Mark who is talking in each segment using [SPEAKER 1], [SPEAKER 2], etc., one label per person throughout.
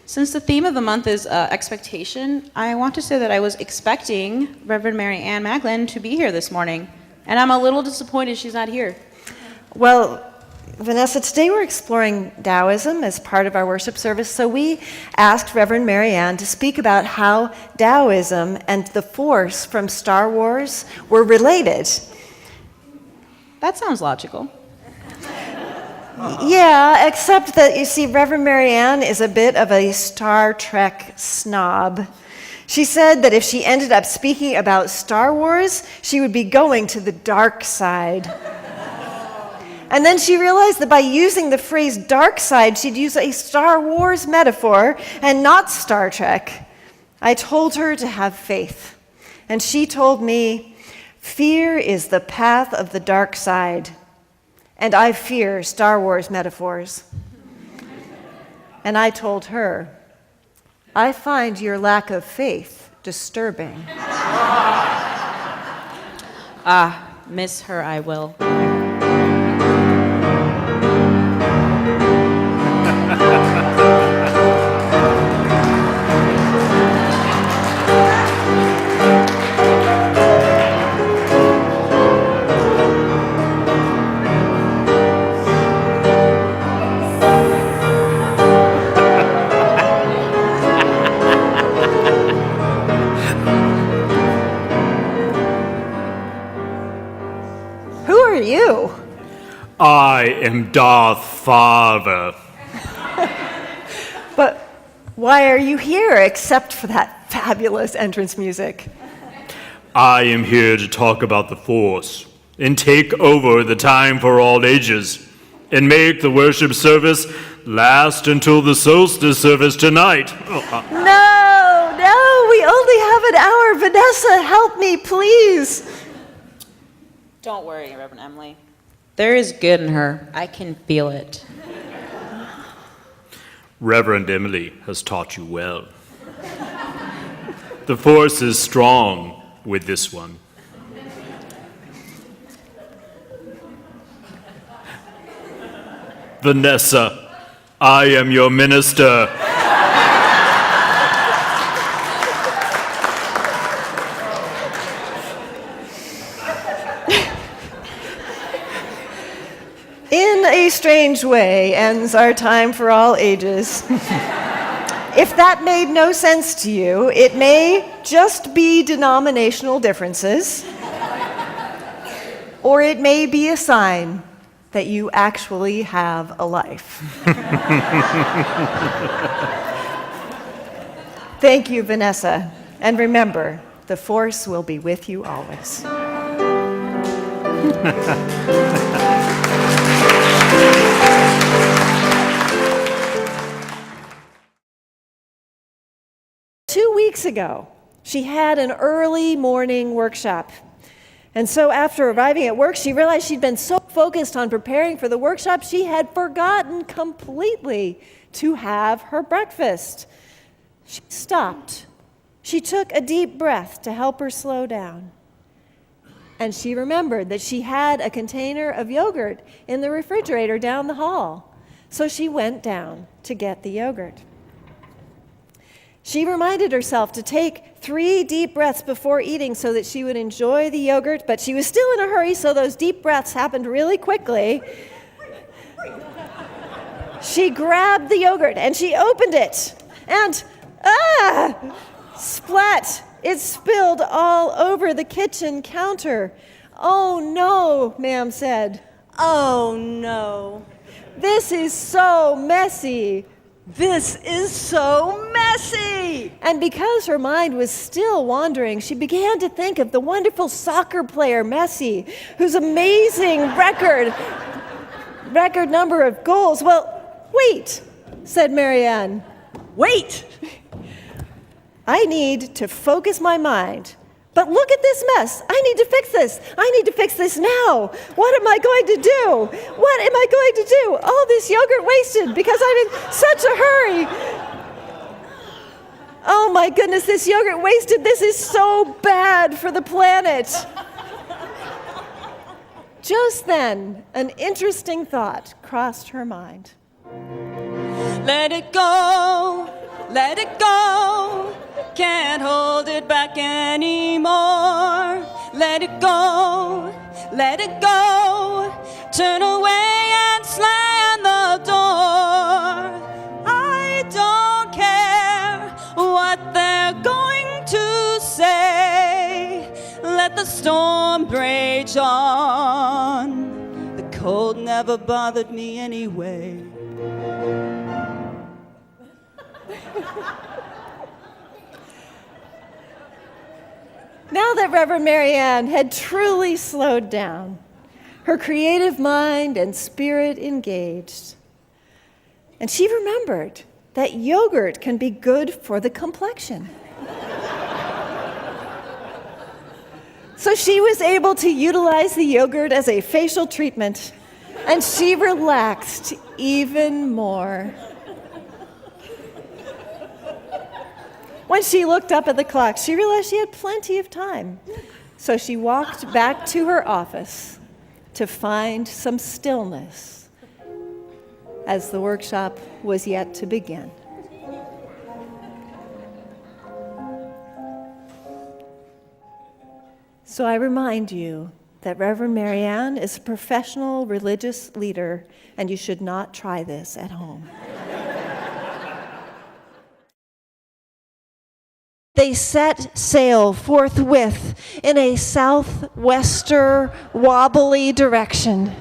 [SPEAKER 1] Since the theme of the month is expectation, I want to say that I was expecting Reverend Mary Ann Macklin to be here this morning, and I'm a little disappointed she's not here.
[SPEAKER 2] Well, Vanessa, today we're exploring Taoism as part of our worship service, so we asked Reverend Mary Ann to speak about how Taoism and the Force from Star Wars were related.
[SPEAKER 1] That sounds logical.
[SPEAKER 2] Yeah, except that, you see, Reverend Mary Ann is a bit of a Star Trek snob. She said that if she ended up speaking about Star Wars, she would be going to the dark side. And then she realized that by using the phrase dark side, she'd use a Star Wars metaphor and not Star Trek. I told her to have faith, and she told me, fear is the path of the dark side. And I fear Star Wars metaphors. And I told her, I find your lack of faith disturbing.
[SPEAKER 1] Miss her I will.
[SPEAKER 2] You?
[SPEAKER 3] I am Darth Father.
[SPEAKER 2] But why are you here except for that fabulous entrance music?
[SPEAKER 3] I am here to talk about the Force and take over the time for all ages and make the worship service last until the solstice service tonight.
[SPEAKER 2] No, we only have an hour. Vanessa, help me, please.
[SPEAKER 1] Don't worry, Reverend Emily. There is good in her. I can feel it.
[SPEAKER 3] Reverend Emily has taught you well. The Force is strong with this one. Vanessa, I am your minister.
[SPEAKER 2] In a strange way ends our time for all ages. If that made no sense to you, it may just be denominational differences, or it may be a sign that you actually have a life. Thank you, Vanessa. And remember, the Force will be with you always. 2 weeks ago, she had an early morning workshop. And so after arriving at work, she realized she'd been so focused on preparing for the workshop, she had forgotten completely to have her breakfast. She stopped. She took a deep breath to help her slow down. And she remembered that she had a container of yogurt in the refrigerator down the hall. So she went down to get the yogurt. She reminded herself to take 3 deep breaths before eating so that she would enjoy the yogurt, but she was still in a hurry, so those deep breaths happened really quickly. She grabbed the yogurt and she opened it, and splat! It spilled all over the kitchen counter. "Oh no," Ma'am said.
[SPEAKER 4] Oh no.
[SPEAKER 2] "This is so messy."
[SPEAKER 4] This is so messy!
[SPEAKER 2] And because her mind was still wandering, she began to think of the wonderful soccer player, Messi, whose amazing record number of goals. "Well, wait," said Mary Ann.
[SPEAKER 4] Wait!
[SPEAKER 2] "I need to focus my mind. But look at this mess. I need to fix this. I need to fix this now. What am I going to do? What am I going to do? All this yogurt wasted because I'm in such a hurry. Oh my goodness, this yogurt wasted. This is so bad for the planet." Just then, an interesting thought crossed her mind.
[SPEAKER 4] Let it go. let it go. Can't hold it back anymore. Let it go, let it go. Turn away and slam the door. I don't care what they're going to say. Let the storm rage on. The cold never bothered me anyway.
[SPEAKER 2] Now that Reverend Marianne had truly slowed down, her creative mind and spirit engaged, and she remembered that yogurt can be good for the complexion. So she was able to utilize the yogurt as a facial treatment, and she relaxed even more. When she looked up at the clock, she realized she had plenty of time. So she walked back to her office to find some stillness as the workshop was yet to begin. So I remind you that Reverend Marianne is a professional religious leader, and you should not try this at home. They set sail forthwith in a southwester, wobbly direction.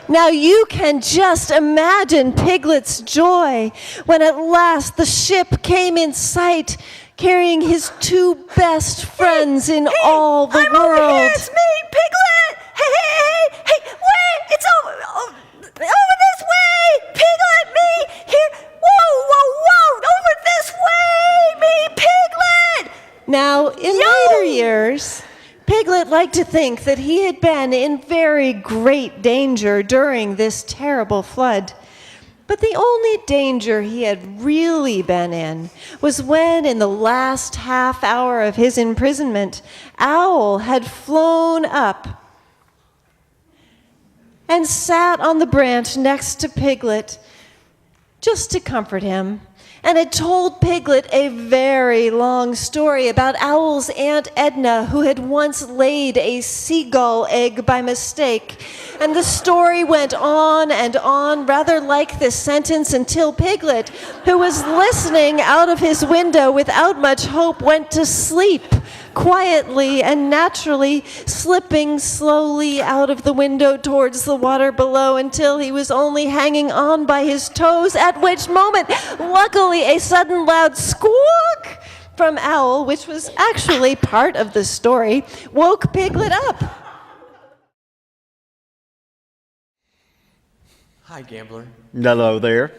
[SPEAKER 2] Now you can just imagine Piglet's joy when at last the ship came in sight, carrying his two best friends in all the
[SPEAKER 4] I'm
[SPEAKER 2] world.
[SPEAKER 4] Over here. It's me, Piglet. Hey, wait! It's over this way, Piglet. Me here. Whoa! Over this way, me, Piglet.
[SPEAKER 2] Now, in later years, Piglet liked to think that he had been in very great danger during this terrible flood. But the only danger he had really been in was when, in the last half hour of his imprisonment, Owl had flown up and sat on the branch next to Piglet just to comfort him, and had told Piglet a very long story about Owl's Aunt Edna, who had once laid a seagull egg by mistake. And the story went on and on, rather like this sentence, until Piglet, who was listening out of his window without much hope, went to sleep, quietly and naturally, slipping slowly out of the window towards the water below until he was only hanging on by his toes, at which moment, luckily, a sudden loud squawk from Owl, which was actually part of the story, woke Piglet up.
[SPEAKER 5] Hi, Gambler.
[SPEAKER 6] Hello there.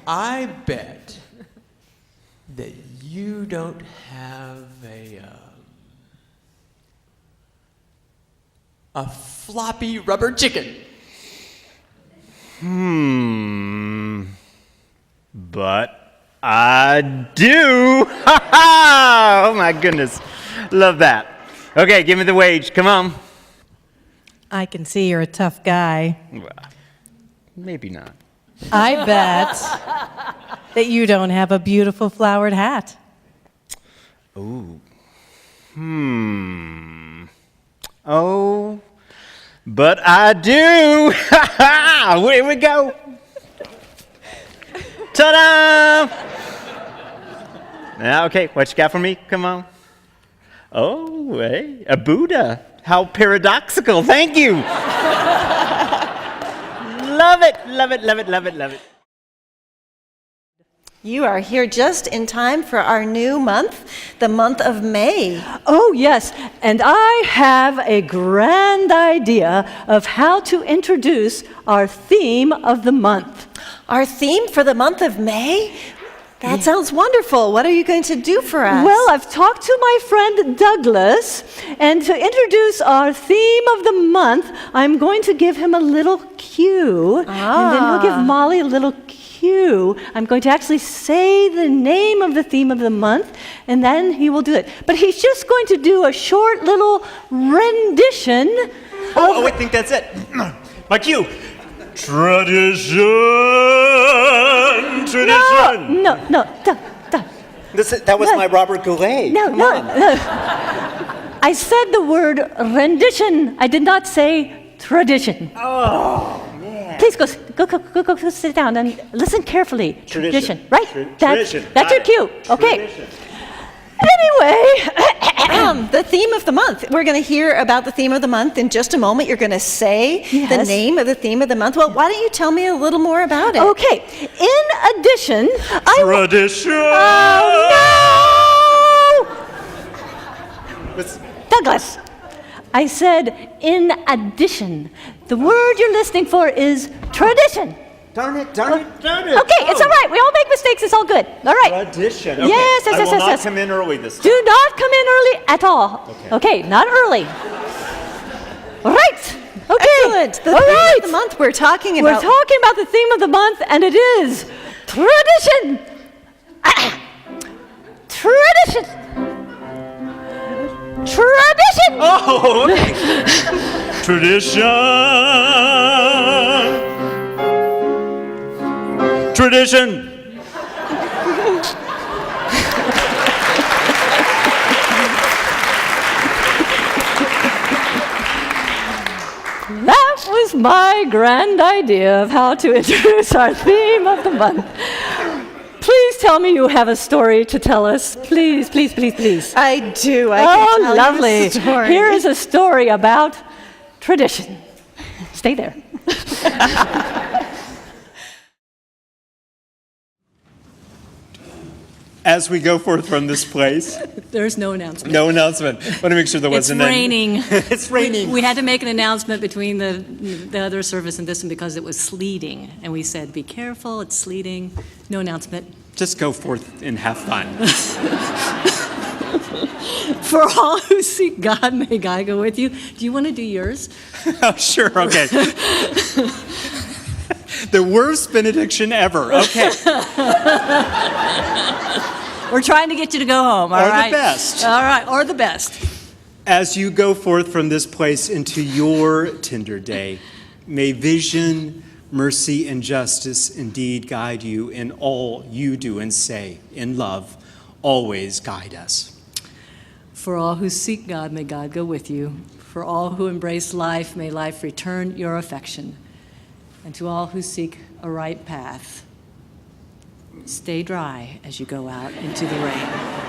[SPEAKER 5] I bet that you don't have a floppy rubber chicken.
[SPEAKER 6] But I do. Ha ha! Oh my goodness. Love that. Okay, give me the wage. Come on.
[SPEAKER 7] I can see you're a tough guy.
[SPEAKER 6] Well, maybe not.
[SPEAKER 7] I bet that you don't have a beautiful flowered hat.
[SPEAKER 6] Ooh. Oh, but I do. Ha ha! Here we go. Ta-da! Now, okay, what you got for me? Come on. Oh, hey, a Buddha. How paradoxical. Thank you. Love it, love it, love it, love it, love it.
[SPEAKER 2] You are here just in time for our new month, the month of May.
[SPEAKER 4] Oh, yes, and I have a grand idea of how to introduce our theme of the month.
[SPEAKER 2] Our theme for the month of May? That sounds wonderful. What are you going to do for us?
[SPEAKER 4] Well, I've talked to my friend Douglas, and to introduce our theme of the month, I'm going to give him a little cue, and then he'll give Molly a little cue. cue. I'm going to actually say the name of the theme of the month, and then he will do it. But he's just going to do a short little rendition.
[SPEAKER 6] Oh, I think that's it. My cue. Tradition. Tradition.
[SPEAKER 4] No,
[SPEAKER 6] That was my Robert Goulet.
[SPEAKER 4] no,
[SPEAKER 6] Come
[SPEAKER 4] no,
[SPEAKER 6] on.
[SPEAKER 4] no. I said the word rendition. I did not say tradition.
[SPEAKER 6] Oh, man.
[SPEAKER 4] Please go sit down and listen carefully.
[SPEAKER 6] Tradition.
[SPEAKER 4] Right?
[SPEAKER 6] Tradition.
[SPEAKER 4] That's your
[SPEAKER 6] Got
[SPEAKER 4] cue.
[SPEAKER 6] it.
[SPEAKER 4] Okay.
[SPEAKER 6] Tradition.
[SPEAKER 4] Anyway,
[SPEAKER 2] The theme of the month. We're going to hear about the theme of the month in just a moment. You're going to say the
[SPEAKER 4] Yes.
[SPEAKER 2] name of the theme of the month. Well, why don't you tell me a little more about it?
[SPEAKER 4] okay. In addition,
[SPEAKER 3] Tradition.
[SPEAKER 4] Oh no!
[SPEAKER 6] What's-
[SPEAKER 4] Douglas, I said in addition. The word you're listening for is tradition.
[SPEAKER 6] Darn it, darn it, darn it.
[SPEAKER 4] Okay, it's all right. We all make mistakes. It's all good. All right.
[SPEAKER 6] Tradition. Okay.
[SPEAKER 4] Yes, yes,
[SPEAKER 6] I
[SPEAKER 4] yes,
[SPEAKER 6] will
[SPEAKER 4] yes,
[SPEAKER 6] not
[SPEAKER 4] yes.
[SPEAKER 6] come in early this time.
[SPEAKER 4] Do not come in early at all. Okay, not early. Right. Okay.
[SPEAKER 2] Excellent. The
[SPEAKER 4] all
[SPEAKER 2] theme
[SPEAKER 4] right.
[SPEAKER 2] of the month we're talking
[SPEAKER 4] We're
[SPEAKER 2] about.
[SPEAKER 4] talking about the theme of the month, and it is tradition. Tradition. Tradition.
[SPEAKER 6] Oh, okay.
[SPEAKER 3] Tradition. Tradition.
[SPEAKER 4] That was my grand idea of how to introduce our theme of the month. Please tell me you have a story to tell us. Please, please, please, please.
[SPEAKER 2] I do. I
[SPEAKER 4] Oh,
[SPEAKER 2] can tell
[SPEAKER 4] lovely.
[SPEAKER 2] You a story.
[SPEAKER 4] Here is a story about tradition. Stay there.
[SPEAKER 6] As we go forth from this place,
[SPEAKER 8] There's no announcement.
[SPEAKER 6] no announcement. Want to make sure there
[SPEAKER 8] It's
[SPEAKER 6] wasn't any.
[SPEAKER 8] raining.
[SPEAKER 6] It's raining.
[SPEAKER 8] We had to make an announcement between the other service and this one because it was sleeting. And we said, be careful, it's sleeting. No announcement.
[SPEAKER 6] Just go forth and have fun.
[SPEAKER 8] For all who seek God, may God go with you. Do you want to do yours?
[SPEAKER 6] Oh, sure. Okay. The worst benediction ever. Okay.
[SPEAKER 8] We're trying to get you to go home, all
[SPEAKER 6] Or the
[SPEAKER 8] right?
[SPEAKER 6] best.
[SPEAKER 8] All right, or the best.
[SPEAKER 6] As you go forth from this place into your tender day, may vision, mercy, and justice indeed guide you in all you do and say. In love, always guide us.
[SPEAKER 8] For all who seek God, may God go with you. For all who embrace life, may life return your affection. And to all who seek a right path, stay dry as you go out into the rain.